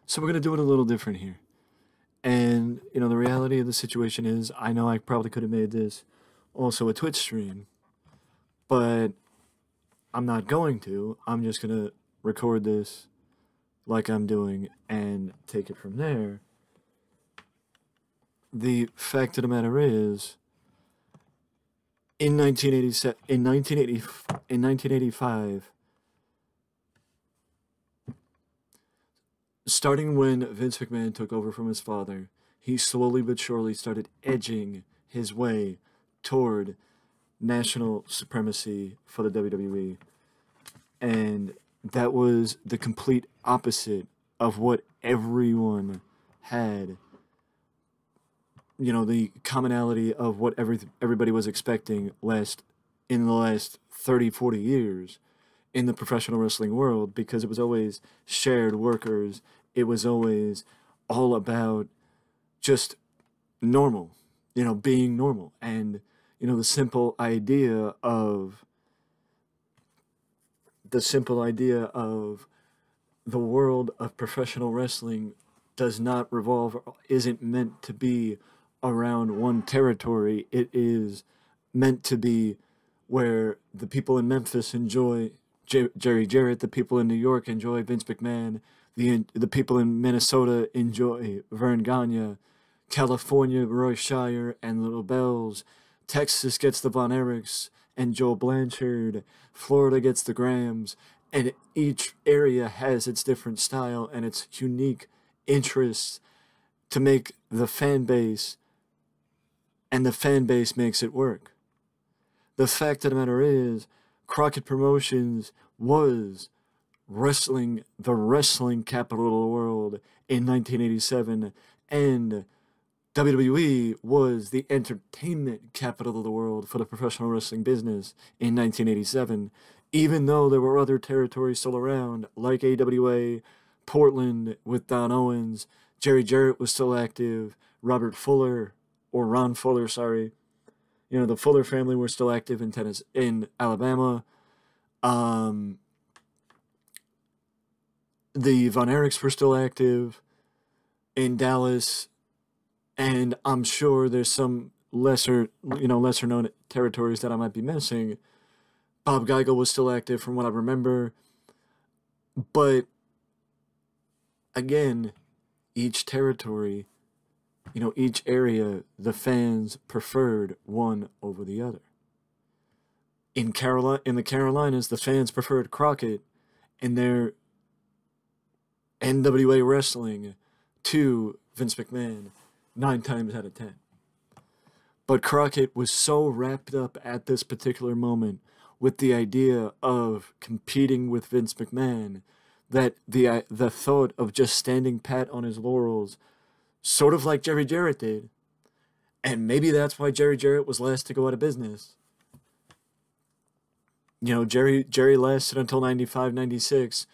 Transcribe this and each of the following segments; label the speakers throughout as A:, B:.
A: So we're gonna do it a little different here. And the reality of the situation is, I know I probably could have made this also a Twitch stream, but I'm not going to. I'm just gonna record this like I'm doing and take it from there. The fact of the matter is, in 1987, in 1985, starting when Vince McMahon took over from his father, he slowly but surely started edging his way toward national supremacy for the WWE. And that was the complete opposite of what everyone had. The commonality of what everybody was expecting in the last 30, 40 years in the professional wrestling world, because it was always shared workers. It was always all about just normal, being normal. And, the simple idea of the world of professional wrestling does not revolve, isn't meant to be around one territory. It is meant to be where the people in Memphis enjoy Jerry Jarrett, the people in New York enjoy Vince McMahon, the people in Minnesota enjoy Vern Gagne, California, Roy Shire and Little Bells, Texas gets the Von Erichs and Joe Blanchard, Florida gets the Grahams, and each area has its different style and its unique interests to make the fan base, and the fan base makes it work. The fact of the matter is, Crockett Promotions was the wrestling capital of the world in 1987, and WWE was the entertainment capital of the world for the professional wrestling business in 1987, even though there were other territories still around, like AWA, Portland with Don Owens, Jerry Jarrett was still active, Ron Fuller, sorry. The Fuller family were still active in Tennessee, in Alabama. The Von Erichs were still active in Dallas, and I'm sure there's some lesser known territories that I might be missing. Bob Geigel was still active from what I remember. But again, each territory, each area, the fans preferred one over the other. In the Carolinas, the fans preferred Crockett and their NWA wrestling to Vince McMahon 9 times out of 10. But Crockett was so wrapped up at this particular moment with the idea of competing with Vince McMahon that the thought of just standing pat on his laurels, sort of like Jerry Jarrett did, and maybe that's why Jerry Jarrett was last to go out of business. Jerry lasted until 95, 96,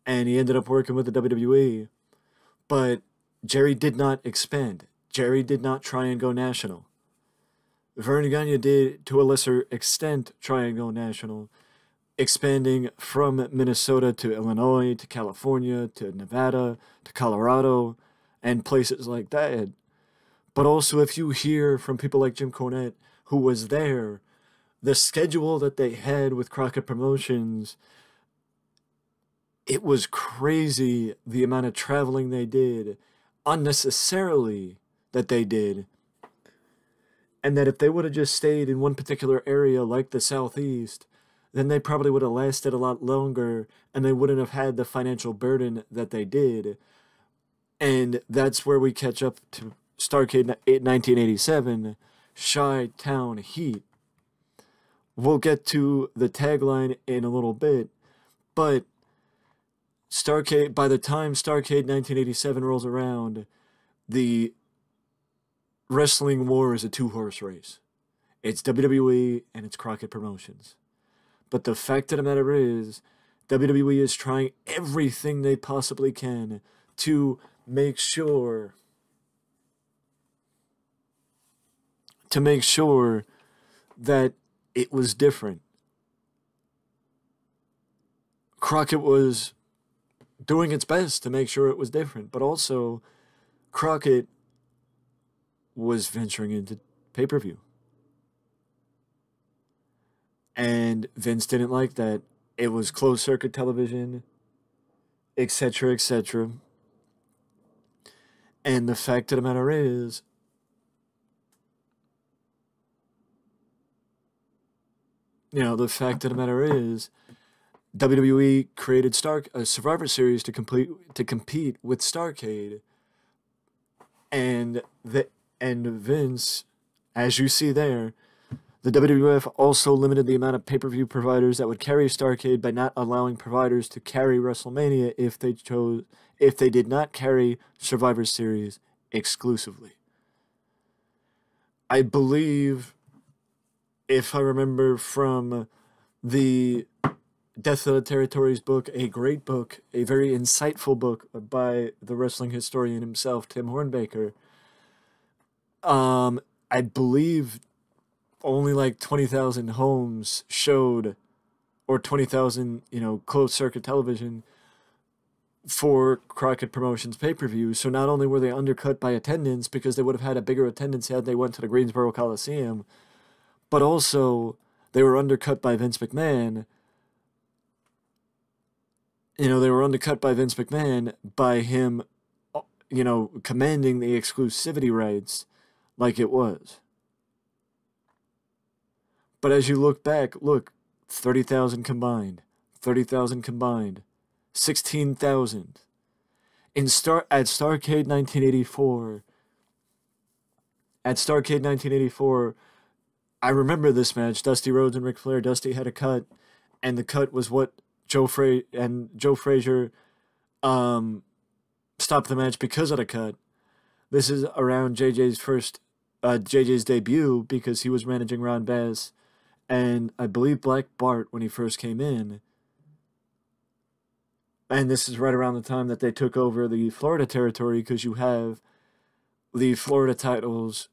A: and he ended up working with the WWE. But Jerry did not expand. Jerry did not try and go national. Vern Gagne did, to a lesser extent, try and go national, expanding from Minnesota to Illinois, to California, to Nevada, to Colorado, and places like that. But also, if you hear from people like Jim Cornette, who was there, the schedule that they had with Crockett Promotions, it was crazy the amount of traveling they did, unnecessarily that they did. And that if they would have just stayed in one particular area like the Southeast, then they probably would have lasted a lot longer, and they wouldn't have had the financial burden that they did. And that's where we catch up to Starrcade 1987, Chi-Town Heat. We'll get to the tagline in a little bit, but Starrcade, by the time Starrcade 1987 rolls around, the wrestling war is a 2-horse race. It's WWE and it's Crockett Promotions. But the fact of the matter is, WWE is trying everything they possibly can to make sure that it was different. Crockett was doing its best to make sure it was different. But also, Crockett was venturing into pay-per-view. And Vince didn't like that. It was closed circuit television, etc., etc. And the fact of the matter is, the fact of the matter is, WWE created a Survivor Series to compete with Starrcade, and Vince, as you see there, the WWF also limited the amount of pay-per-view providers that would carry Starrcade by not allowing providers to carry WrestleMania if they did not carry Survivor Series exclusively. I believe, if I remember from the Death of the Territories book, a great book, a very insightful book by the wrestling historian himself, Tim Hornbaker, I believe only like 20,000 homes showed, or 20,000, closed circuit television for Crockett Promotions pay-per-view. So not only were they undercut by attendance, because they would have had a bigger attendance had they went to the Greensboro Coliseum, but also they were undercut by Vince McMahon. They were undercut by Vince McMahon by him, commanding the exclusivity rights like it was. But as you look back, 30,000 combined, 30,000 combined, 16,000. At Starrcade 1984, I remember this match, Dusty Rhodes and Ric Flair. Dusty had a cut, and the cut was what Joe Frazier stopped the match because of the cut. This is around JJ's debut, because he was managing Ron Bass and I believe Black Bart when he first came in. And this is right around the time that they took over the Florida territory, because you have the Florida titles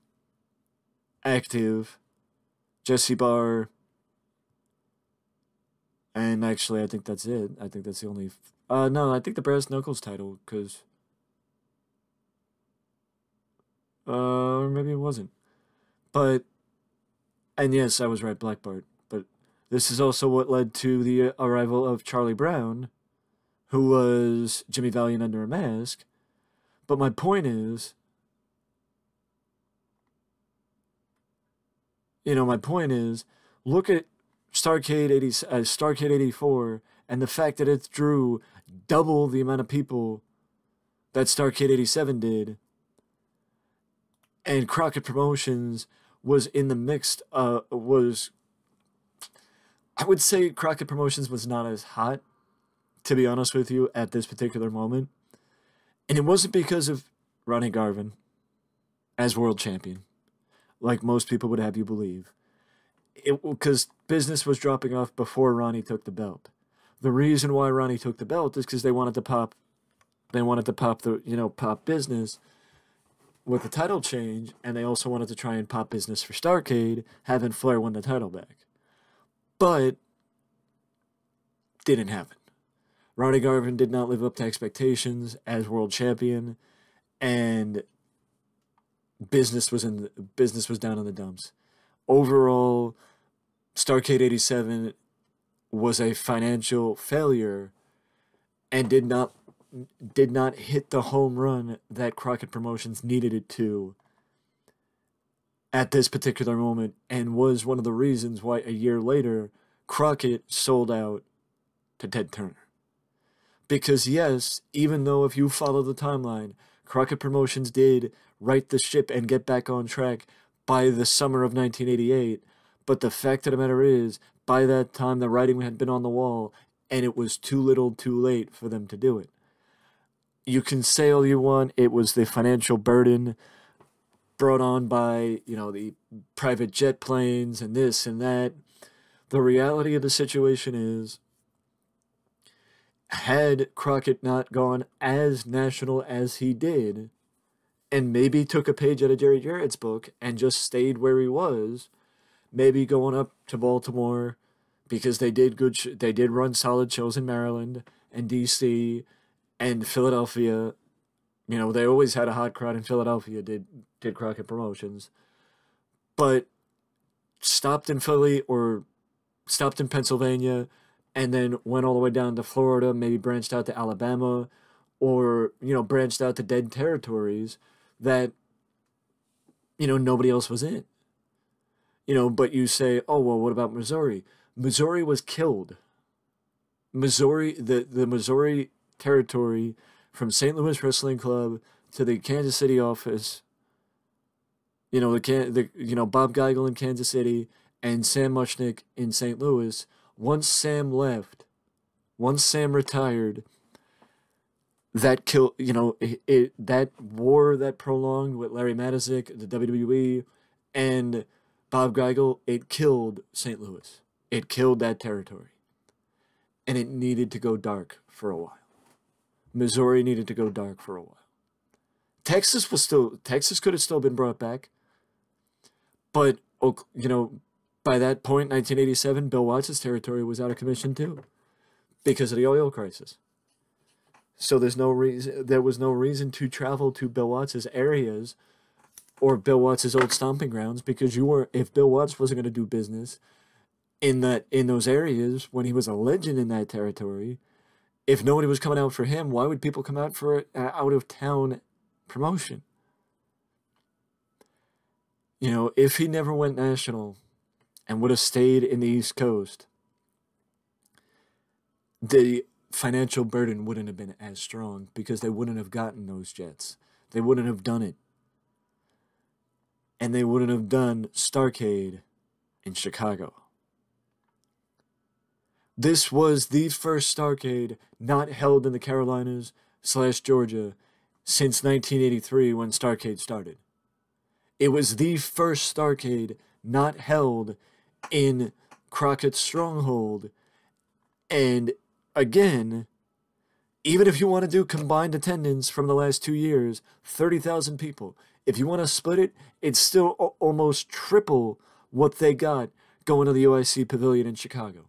A: active, Jesse Barr, and actually I think that's it. I think that's the only... no, I think the Brass Knuckles title, because... or maybe it wasn't. But... And yes, I was right, Black Bart. But this is also what led to the arrival of Charlie Brown, who was Jimmy Valiant under a mask. But my point is, look at Starrcade 84, and the fact that it drew double the amount of people that Starrcade 87 did, and Crockett Promotions was in the mixed, I would say Crockett Promotions was not as hot, to be honest with you, at this particular moment. And it wasn't because of Ronnie Garvin as world champion, like most people would have you believe. Because business was dropping off before Ronnie took the belt. The reason why Ronnie took the belt is because they wanted to pop business with the title change, and they also wanted to try and pop business for Starrcade, having Flair win the title back. But didn't happen. Ronnie Garvin did not live up to expectations as world champion, and business was down in the dumps. Overall, Starrcade 87 was a financial failure and did not hit the home run that Crockett Promotions needed it to at this particular moment, and was one of the reasons why a year later Crockett sold out to Ted Turner. Because yes, even though if you follow the timeline, Crockett Promotions did right the ship and get back on track by the summer of 1988, but the fact of the matter is, by that time the writing had been on the wall, and it was too little too late for them to do it. You can say all you want, it was the financial burden brought on by, the private jet planes and this and that. The reality of the situation is, had Crockett not gone as national as he did, and maybe took a page out of Jerry Jarrett's book and just stayed where he was, maybe going up to Baltimore, because they did run solid shows in Maryland and DC And Philadelphia, you know, they always had a hot crowd in Philadelphia, did Crockett Promotions, but stopped in Philly or stopped in Pennsylvania and then went all the way down to Florida, maybe branched out to Alabama or, you know, branched out to dead territories that, you know, nobody else was in. You know, but you say, oh, well, what about Missouri? Missouri was killed. Missouri, the Missouri territory from St. Louis Wrestling Club to the Kansas City office, you know, Bob Geigel in Kansas City and Sam Muchnick in St. Louis. Once Sam left, once Sam retired, that killed, you know, that war that prolonged with Larry Matuszak, the WWE, and Bob Geigel, it killed St. Louis. It killed that territory. And it needed to go dark for a while. Missouri needed to go dark for a while. Texas could have still been brought back. But, you know, by that point, 1987, Bill Watts' territory was out of commission too. Because of the oil crisis. So there was no reason to travel to Bill Watts' areas or Bill Watts' old stomping grounds, because if Bill Watts wasn't going to do business in those areas when he was a legend in that territory, if nobody was coming out for him, why would people come out for an out of town promotion? You know, if he never went national and would have stayed in the East Coast, the financial burden wouldn't have been as strong because they wouldn't have gotten those jets. They wouldn't have done it. And they wouldn't have done Starrcade in Chicago. This was the first Starrcade not held in the Carolinas/Georgia since 1983 when Starrcade started. It was the first Starrcade not held in Crockett's stronghold. And again, even if you want to do combined attendance from the last 2 years, 30,000 people. If you want to split it, it's still almost triple what they got going to the UIC Pavilion in Chicago.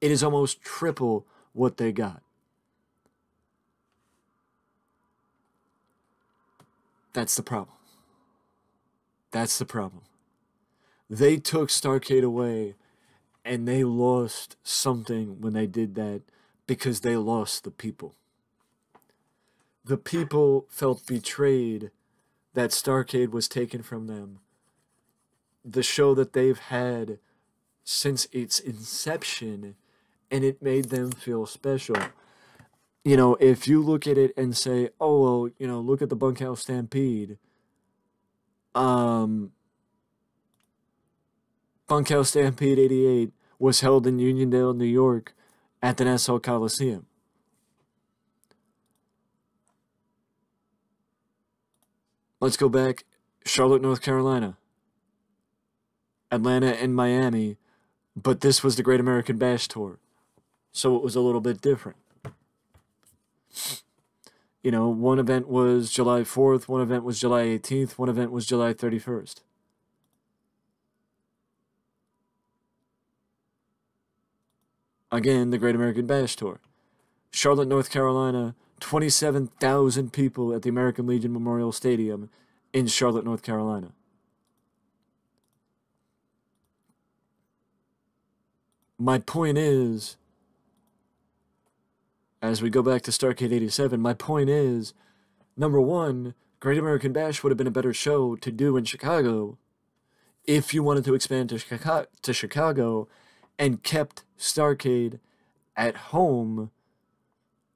A: It is almost triple what they got. That's the problem. That's the problem. They took Starrcade away, and they lost something when they did that because they lost the people. The people felt betrayed that Starrcade was taken from them. The show that they've had since its inception, and it made them feel special. You know, if you look at it and say, oh, well, you know, look at the Bunkhouse Stampede. Bunkhouse Stampede 88 was held in Uniondale, New York at the Nassau Coliseum. Let's go back. Charlotte, North Carolina. Atlanta and Miami. But this was the Great American Bash Tour. So it was a little bit different. You know, one event was July 4th, one event was July 18th, one event was July 31st. Again, the Great American Bash Tour. Charlotte, North Carolina, 27,000 people at the American Legion Memorial Stadium in Charlotte, North Carolina. My point is, as we go back to Starrcade 87, my point is, number one, Great American Bash would have been a better show to do in Chicago if you wanted to expand to Chicago and kept Starrcade at home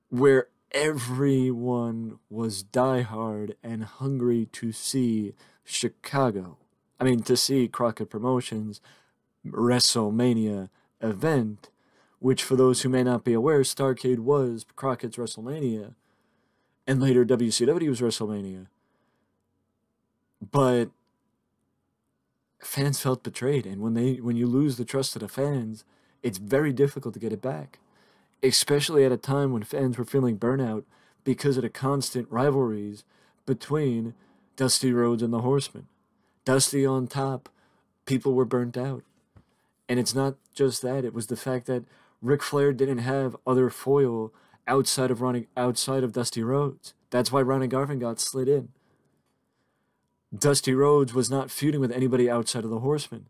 A: where everyone was diehard and hungry to see Chicago. I mean, to see Crockett Promotions WrestleMania event, which for those who may not be aware, Starrcade was Crockett's WrestleMania, and later WCW's WrestleMania. But fans felt betrayed, and when you lose the trust of the fans, it's very difficult to get it back, especially at a time when fans were feeling burnout because of the constant rivalries between Dusty Rhodes and the Horsemen. Dusty on top, people were burnt out. And it's not just that, it was the fact that Ric Flair didn't have other foil outside of Dusty Rhodes. That's why Ronnie Garvin got slid in. Dusty Rhodes was not feuding with anybody outside of the Horsemen.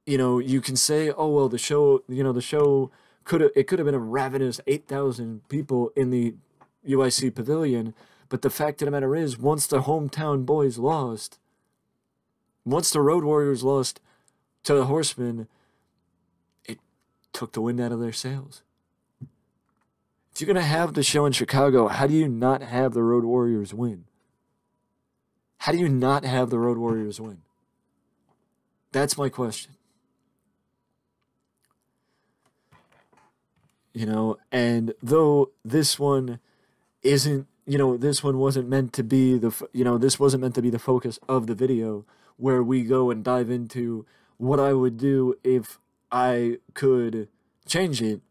A: You know, you can say, oh well, the show could have been a ravenous 8,000 people in the UIC pavilion, but the fact of the matter is, once the hometown boys lost, once the Road Warriors lost to the Horsemen, it took the wind out of their sails. If you're gonna have the show in Chicago, how do you not have the Road Warriors win? How do you not have the Road Warriors win? That's my question. You know, and though this one isn't, you know, this one wasn't meant to be this wasn't meant to be the focus of the video where we go and dive into what I would do if I could change it.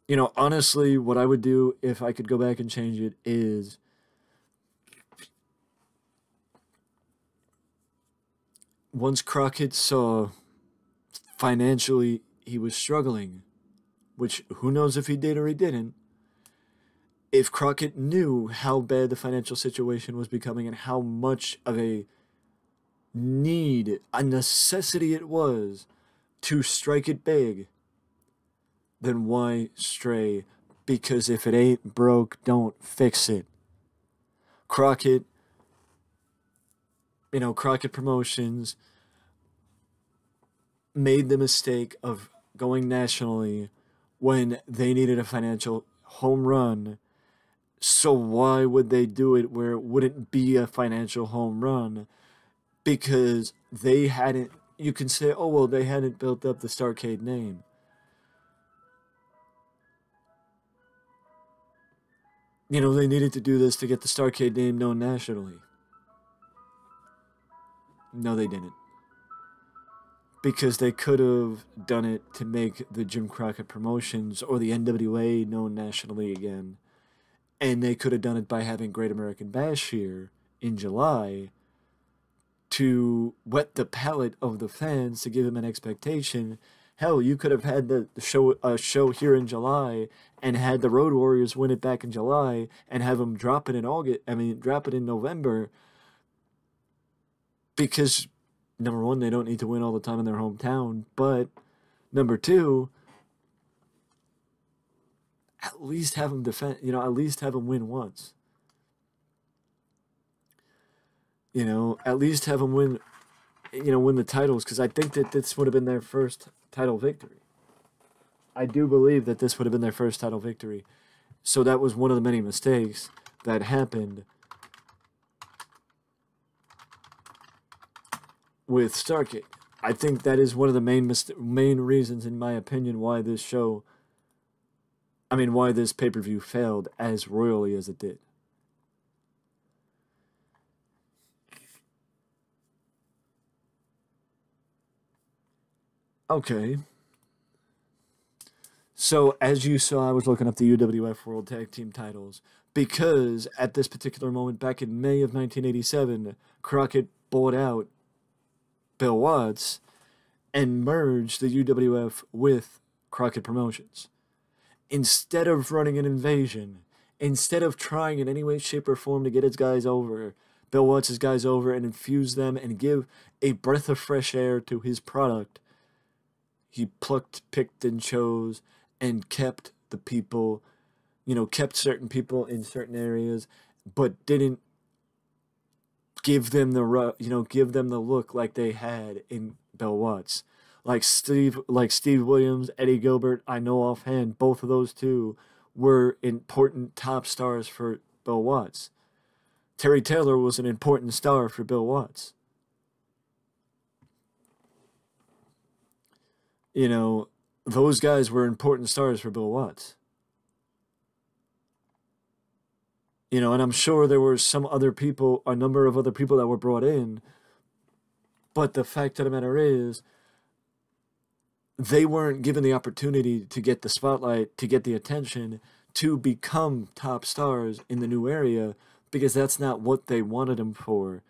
A: You know, honestly, what I would do if I could go back and change it is once Crockett saw financially he was struggling, which who knows if he did or he didn't, if Crockett knew how bad the financial situation was becoming and how much of a need, a necessity it was to strike it big, then why stray? Because if it ain't broke, don't fix it. Crockett Promotions made the mistake of going nationally when they needed a financial home run. So why would they do it where it wouldn't be a financial home run? Because they hadn't, you can say, oh, well, they hadn't built up the Starrcade name. You know, they needed to do this to get the Starrcade name known nationally. No, they didn't. Because they could have done it to make the Jim Crockett Promotions or the NWA known nationally again. And they could have done it by having Great American Bash here in July to whet the palate of the fans, to give them an expectation. Hell, you could have had the show here in July and had the Road Warriors win it back in July and have them drop it in November. Because number one, they don't need to win all the time in their hometown, but number two, at least have them defend, at least have them win once. At least have them win the titles, because I think that this would have been their first title victory. I do believe that this would have been their first title victory. So that was one of the many mistakes that happened with Starrcade. I think that is one of the main reasons, in my opinion, why this pay-per-view failed as royally as it did. Okay. So, as you saw, I was looking up the UWF World Tag Team titles because at this particular moment, back in May of 1987, Crockett bought out Bill Watts and merged the UWF with Crockett Promotions. Instead of running an invasion, instead of trying in any way, shape, or form to get his guys over, Bill Watts' guys over and infuse them and give a breath of fresh air to his product, he plucked, picked, and chose and kept the people, kept certain people in certain areas, but didn't give them the look like they had in Bill Watts. Like Steve Williams, Eddie Gilbert, I know offhand, both of those two were important top stars for Bill Watts. Terry Taylor was an important star for Bill Watts. Those guys were important stars for Bill Watts. And I'm sure there were a number of other people that were brought in, but the fact of the matter is, they weren't given the opportunity to get the spotlight, to get the attention, to become top stars in the new area, because that's not what they wanted them for.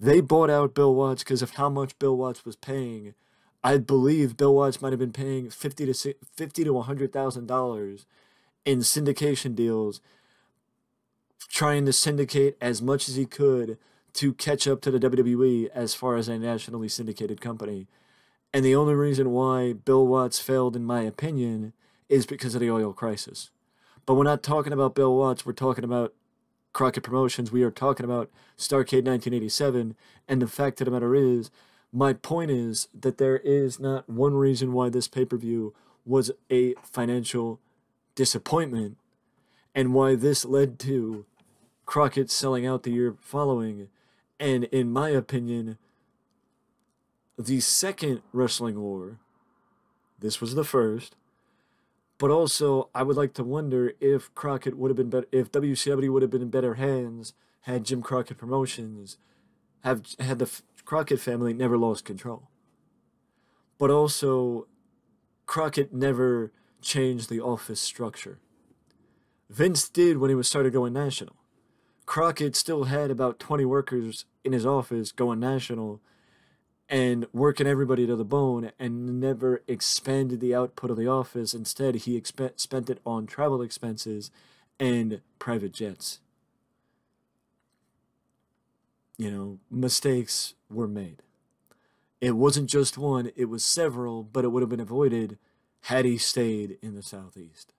A: They bought out Bill Watts because of how much Bill Watts was paying I believe Bill Watts might have been paying $50 to $100,000 in syndication deals, trying to syndicate as much as he could to catch up to the WWE as far as a nationally syndicated company. And the only reason why Bill Watts failed, in my opinion, is because of the oil crisis. But we're not talking about Bill Watts. We're talking about Crockett Promotions. We are talking about Starrcade 1987. And the fact of the matter is, my point is that there is not one reason why this pay-per-view was a financial disappointment and why this led to Crockett selling out the year following. And in my opinion, the second wrestling war, this was the first, but also I would like to wonder if Crockett would have been better, if WCW would have been in better hands had Jim Crockett Promotions, had the Crockett family never lost control. But also, Crockett never changed the office structure. Vince did when he was started going national. Crockett still had about 20 workers in his office going national and working everybody to the bone, and never expanded the output of the office. Instead, he spent it on travel expenses and private jets. You know, mistakes were made. It wasn't just one, it was several, but it would have been avoided had he stayed in the Southeast.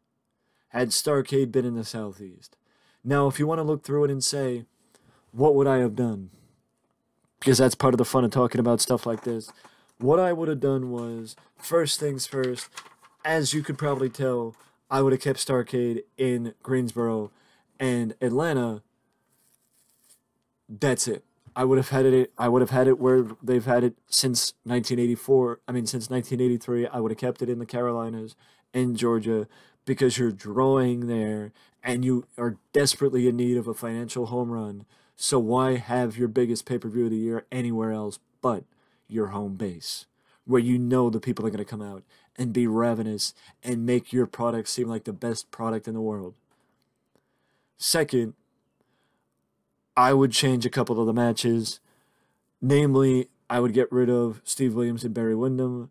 A: Had Starrcade been in the Southeast. Now, if you want to look through it and say, what would I have done? Because that's part of the fun of talking about stuff like this. What I would have done was, first things first, as you could probably tell, I would have kept Starrcade in Greensboro and Atlanta. That's it. I would have had it where they've had it since 1984. I mean, since 1983. I would have kept it in the Carolinas and Georgia, because you're drawing there and you are desperately in need of a financial home run. So why have your biggest pay-per-view of the year anywhere else but your home base, where you know the people are going to come out and be ravenous and make your product seem like the best product in the world? Second, I would change a couple of the matches. Namely, I would get rid of Steve Williams and Barry Windham.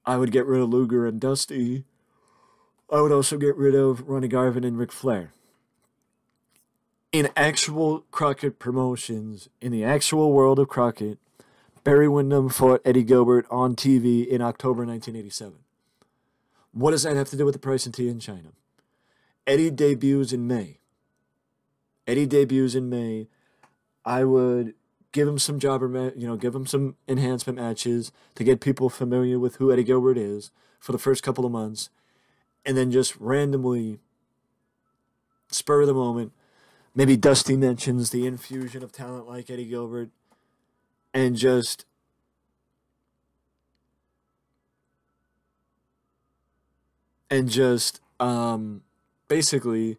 A: I would get rid of Luger and Dusty. I would also get rid of Ronnie Garvin and Ric Flair. In actual Crockett Promotions, in the actual world of Crockett, Barry Windham fought Eddie Gilbert on TV in October 1987. What does that have to do with the price of tea in China? Eddie debuts in May. I would give him some give him some enhancement matches to get people familiar with who Eddie Gilbert is for the first couple of months, and then just randomly, spur of the moment, maybe Dusty mentions the infusion of talent like Eddie Gilbert, and just basically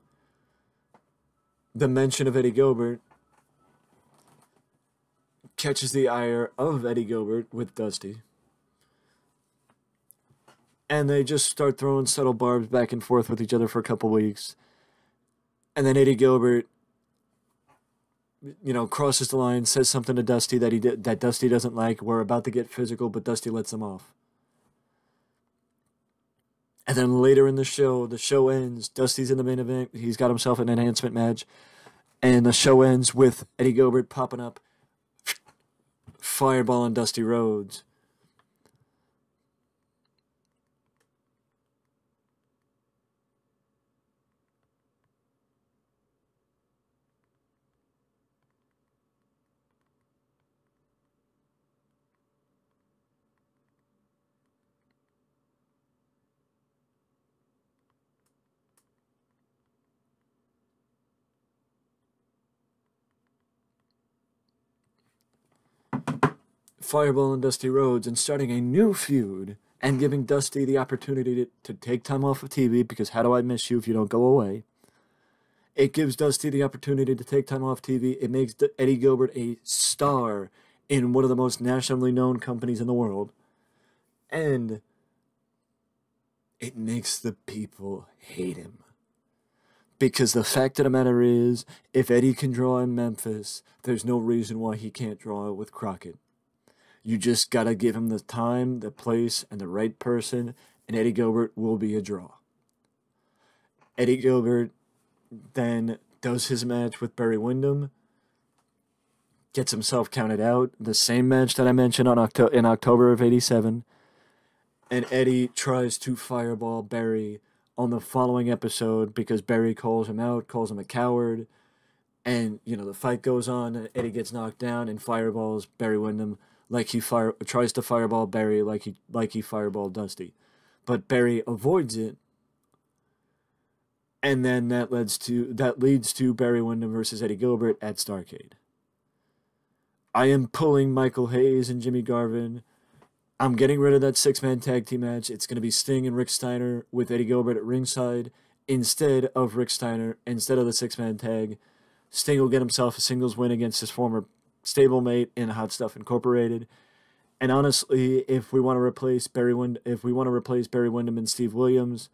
A: the mention of Eddie Gilbert catches the ire of Eddie Gilbert with Dusty, and they just start throwing subtle barbs back and forth with each other for a couple weeks, and then Eddie Gilbert, crosses the line, says something to Dusty that Dusty doesn't like. We're about to get physical, but Dusty lets him off. And then later in the show ends. Dusty's in the main event. He's got himself an enhancement match. And the show ends with Eddie Gilbert popping up, fireballing Dusty Rhodes. Fireballing Dusty Rhodes and starting a new feud and giving Dusty the opportunity to take time off of TV, because how do I miss you if you don't go away? It gives Dusty the opportunity to take time off TV. It makes Eddie Gilbert a star in one of the most nationally known companies in the world. And it makes the people hate him. Because the fact of the matter is, if Eddie can draw in Memphis, there's no reason why he can't draw with Crockett. You just gotta give him the time, the place, and the right person, and Eddie Gilbert will be a draw. Eddie Gilbert then does his match with Barry Windham, gets himself counted out, the same match that I mentioned in October of '87, and Eddie tries to fireball Barry on the following episode because Barry calls him out, calls him a coward, and the fight goes on, and Eddie gets knocked down and fireballs Barry Windham like he tries to fireball Barry like he fireballed Dusty, but Barry avoids it, and then that leads to Barry Windham versus Eddie Gilbert at Starrcade. I am pulling Michael Hayes and Jimmy Garvin. I'm getting rid of that 6-man tag team match. It's going to be Sting and Rick Steiner with Eddie Gilbert at ringside instead of the 6-man tag. Sting will get himself a singles win against his former stablemate in Hot Stuff Incorporated. And honestly, if we want to replace Barry Windham and Steve Williams,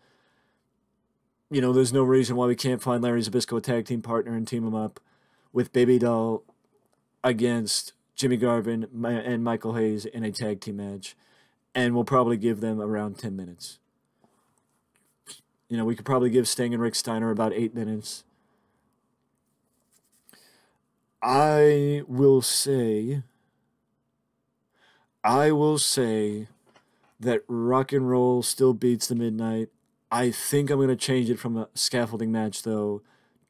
A: there's no reason why we can't find Larry Zbyszko a tag team partner and team him up with Baby Doll against Jimmy Garvin and Michael Hayes in a tag team match, and we'll probably give them around 10 minutes. We could probably give Sting and Rick Steiner about 8 minutes. I will say that Rock and Roll still beats the Midnight. I think I'm going to change it from a scaffolding match, though,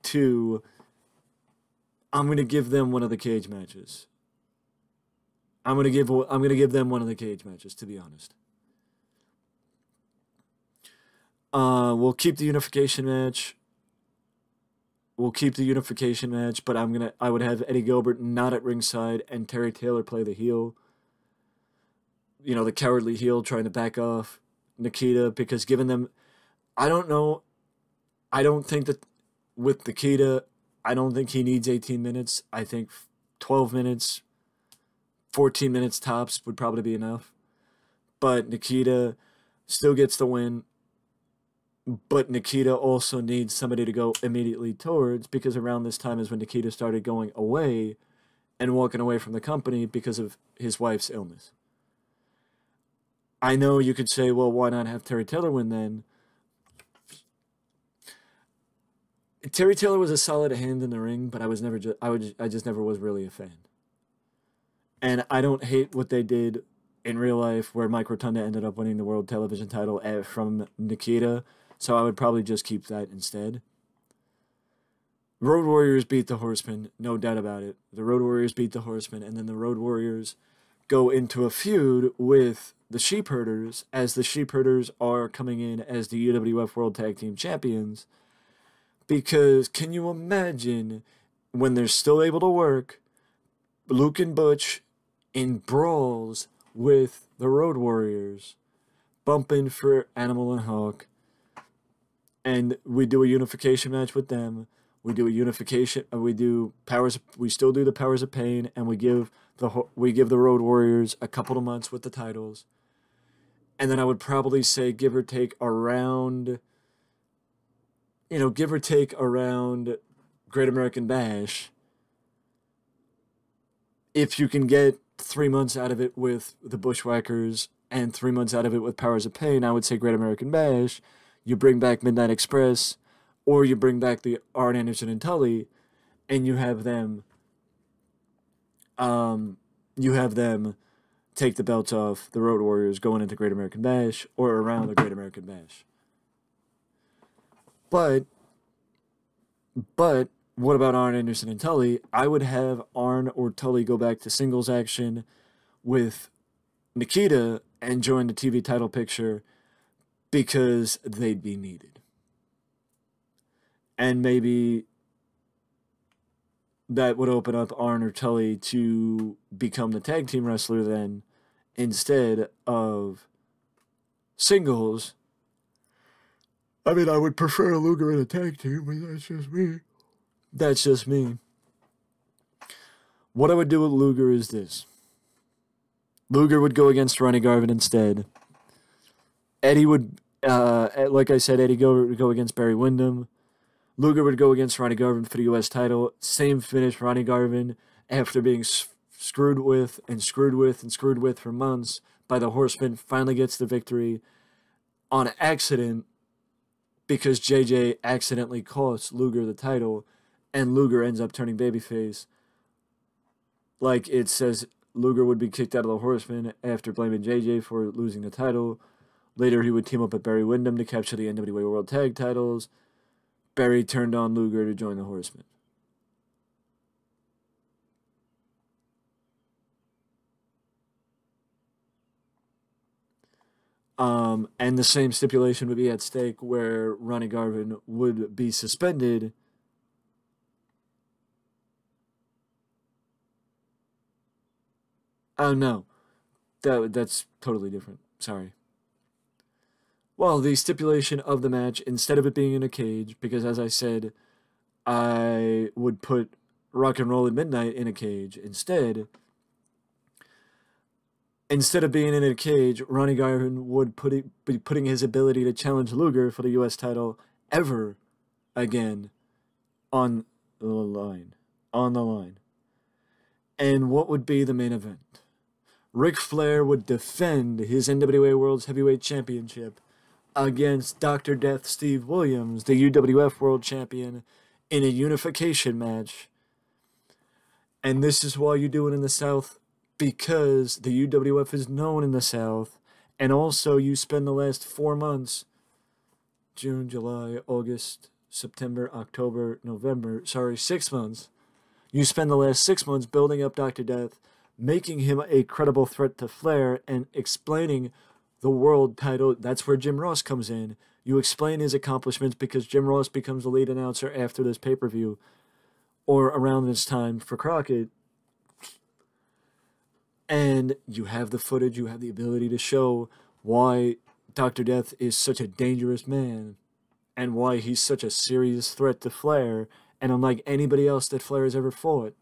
A: to I'm going to give them one of the cage matches. I'm going to give them one of the cage matches, to be honest. We'll keep the unification match. But I would have Eddie Gilbert not at ringside and Terry Taylor play the heel. The cowardly heel trying to back off Nikita, because given them, I don't know. I don't think that with Nikita, I don't think he needs 18 minutes. I think 12 minutes, 14 minutes tops would probably be enough. But Nikita still gets the win. But Nikita also needs somebody to go immediately towards, because around this time is when Nikita started going away and walking away from the company because of his wife's illness. I know you could say, well, why not have Terry Taylor win then? Terry Taylor was a solid hand in the ring, but I just never was really a fan. And I don't hate what they did in real life, where Mike Rotunda ended up winning the world television title from Nikita. So I would probably just keep that instead. Road Warriors beat the Horsemen, no doubt about it. The Road Warriors beat the Horsemen, and then the Road Warriors go into a feud with the Sheepherders, as the Sheepherders are coming in as the UWF World Tag Team Champions. Because can you imagine, when they're still able to work, Luke and Butch in brawls with the Road Warriors, bumping for Animal and Hawk, and we do a unification match with them. We do a unification. We still do the Powers of Pain, and we give the Road Warriors a couple of months with the titles. And then I would probably say give or take around Great American Bash. If you can get 3 months out of it with the Bushwhackers and 3 months out of it with Powers of Pain, I would say Great American Bash. You bring back Midnight Express, or you bring back the Arn Anderson and Tully, and you have them take the belts off the Road Warriors going into Great American Bash or around the Great American Bash. But what about Arn Anderson and Tully? I would have Arn or Tully go back to singles action with Nikita and join the TV title picture, because they'd be needed. And maybe that would open up Arn or Tully to become the tag team wrestler then, instead of singles. I mean, I would prefer Luger in a tag team, but that's just me. That's just me. What I would do with Luger is this. Luger would go against Ronnie Garvin instead. Eddie would, like I said, Eddie Gilbert would go against Barry Windham. Luger would go against Ronnie Garvin for the U.S. title. Same finish, Ronnie Garvin, after being screwed with and screwed with and screwed with for months by the Horseman, finally gets the victory on accident because JJ accidentally costs Luger the title, and Luger ends up turning babyface. Like it says, Luger would be kicked out of the Horseman after blaming JJ for losing the title. Later, he would team up with Barry Windham to capture the NWA World Tag Titles. Barry turned on Luger to join the Horsemen. And the same stipulation would be at stake where Ronnie Garvin would be suspended. Oh, no. That's totally different. Sorry. Well, the stipulation of the match, instead of it being in a cage, because as I said, I would put Rock and Roll at Midnight in a cage. Instead of being in a cage, Ronnie Garvin would be putting his ability to challenge Luger for the U.S. title ever again on the line. On the line. And what would be the main event? Ric Flair would defend his NWA World Heavyweight Championship against Dr. Death Steve Williams, the UWF World Champion, in a unification match. And this is why you do it in the South, because the UWF is known in the South, and also you spend the last 4 months, June, July, August, September, October, November, 6 months. You spend the last 6 months building up Dr. Death, making him a credible threat to Flair, and explaining the world title. That's where Jim Ross comes in. You explain his accomplishments because Jim Ross becomes the lead announcer after this pay-per-view, or around this time for Crockett. And you have the footage, you have the ability to show why Dr. Death is such a dangerous man, and why he's such a serious threat to Flair, and unlike anybody else that Flair has ever fought.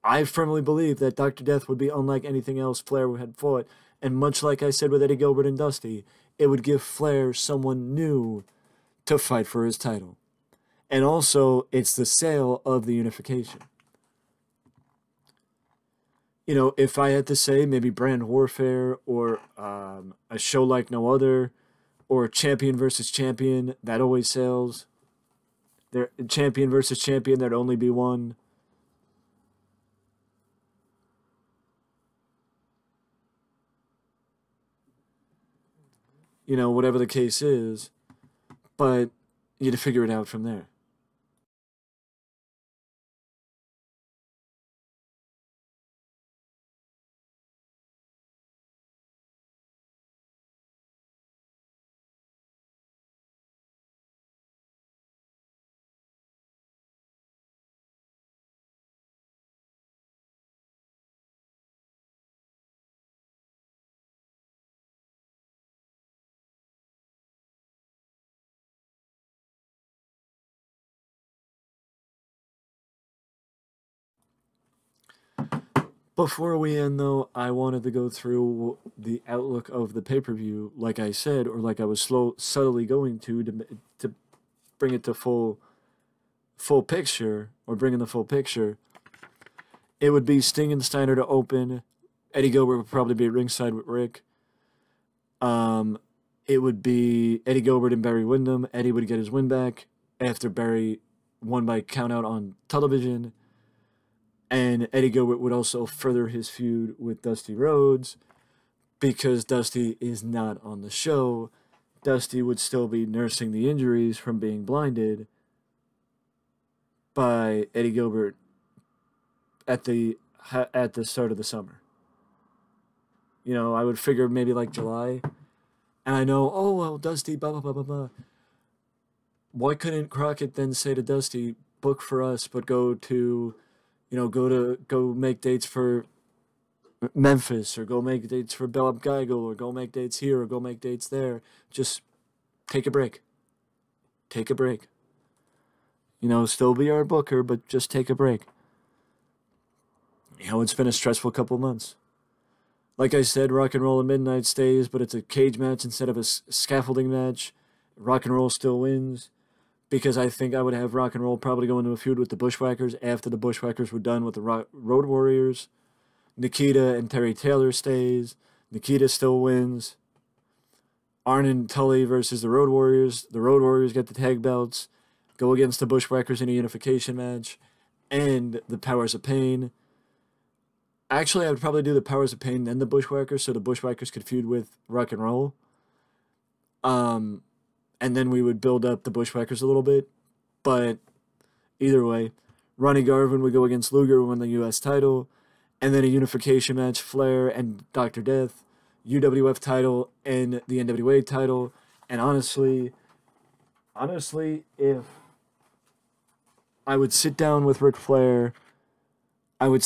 A: I firmly believe that Dr. Death would be unlike anything else Flair had fought, and much like I said with Eddie Gilbert and Dusty, it would give Flair someone new to fight for his title. And also, it's the sale of the unification. You know, if I had to say maybe Brand Warfare, or a show like no other, or champion versus champion, that always sells. There, champion versus champion, there'd only be one. You know, whatever the case is, but you had to figure it out from there. Before we end, though, I wanted to go through the outlook of the pay-per-view, like I said, or like I was subtly going to bring it to full picture, or bring in the full picture. It would be Sting and Steiner to open. Eddie Gilbert would probably be at ringside with Rick. It would be Eddie Gilbert and Barry Windham. Eddie would get his win back after Barry won by countout on television. And Eddie Gilbert would also further his feud with Dusty Rhodes, because Dusty is not on the show. Dusty would still be nursing the injuries from being blinded by Eddie Gilbert at the start of the summer. You know, I would figure maybe like July. And I know, oh, well, Dusty, blah, blah, blah, blah, blah. Why couldn't Crockett then say to Dusty, book for us, but go make dates for Memphis, or go make dates for Bella Geigel, or go make dates here, or go make dates there. Just take a break. Take a break. You know, still be our booker, but just take a break. You know, it's been a stressful couple months. Like I said, Rock and Roll at Midnight stays, but it's a cage match instead of a scaffolding match. Rock and Roll still wins, because I think I would have Rock and Roll probably go into a feud with the Bushwhackers after the Bushwhackers were done with the Road Warriors. Nikita and Terry Taylor stays. Nikita still wins. Arn and Tully versus the Road Warriors. The Road Warriors get the tag belts, go against the Bushwhackers in a unification match, and the Powers of Pain. Actually, I would probably do the Powers of Pain, then the Bushwhackers, so the Bushwhackers could feud with Rock and Roll. And then we would build up the Bushwhackers a little bit. But either way, Ronnie Garvin would go against Luger, win the U.S. title, and then a unification match, Flair and Dr. Death, UWF title and the NWA title. And honestly, if I would sit down with Ric Flair, after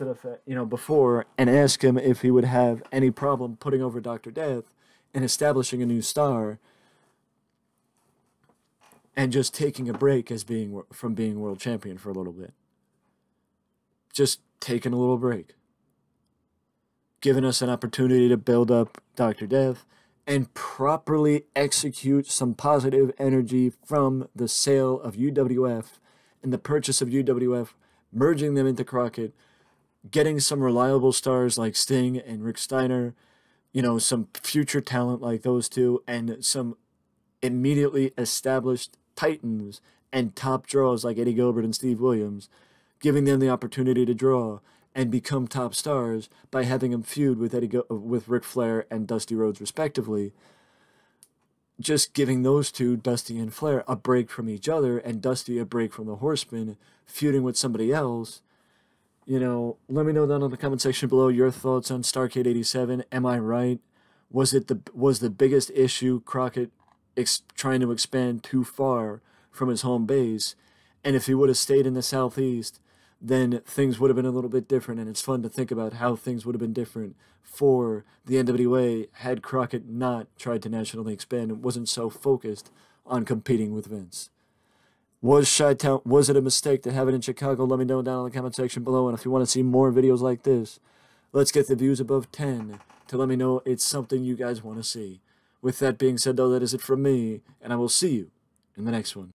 A: the fact, before, and ask him if he would have any problem putting over Dr. Death and establishing a new star, and just taking a break from being world champion for a little bit. Just taking a little break. Giving us an opportunity to build up Dr. Death and properly execute some positive energy from the sale of UWF and the purchase of UWF, merging them into Crockett, getting some reliable stars like Sting and Rick Steiner, some future talent like those two, and some immediately established titans and top draws like Eddie Gilbert and Steve Williams, giving them the opportunity to draw and become top stars by having them feud with Ric Flair and Dusty Rhodes respectively. Just giving those two, Dusty and Flair, a break from each other, and Dusty a break from the Horsemen, feuding with somebody else. Let me know down in the comment section below your thoughts on Starrcade 87. Am I right? Was the biggest issue Crockett trying to expand too far from his home base? And if he would have stayed in the Southeast, then things would have been a little bit different. And it's fun to think about how things would have been different for the NWA had Crockett not tried to nationally expand and wasn't so focused on competing with Vince. Was it a mistake to have it in Chicago? Let me know down in the comment section below. And if you want to see more videos like this, let's get the views above 10 to let me know it's something you guys want to see. With that being said, though, that is it from me, and I will see you in the next one.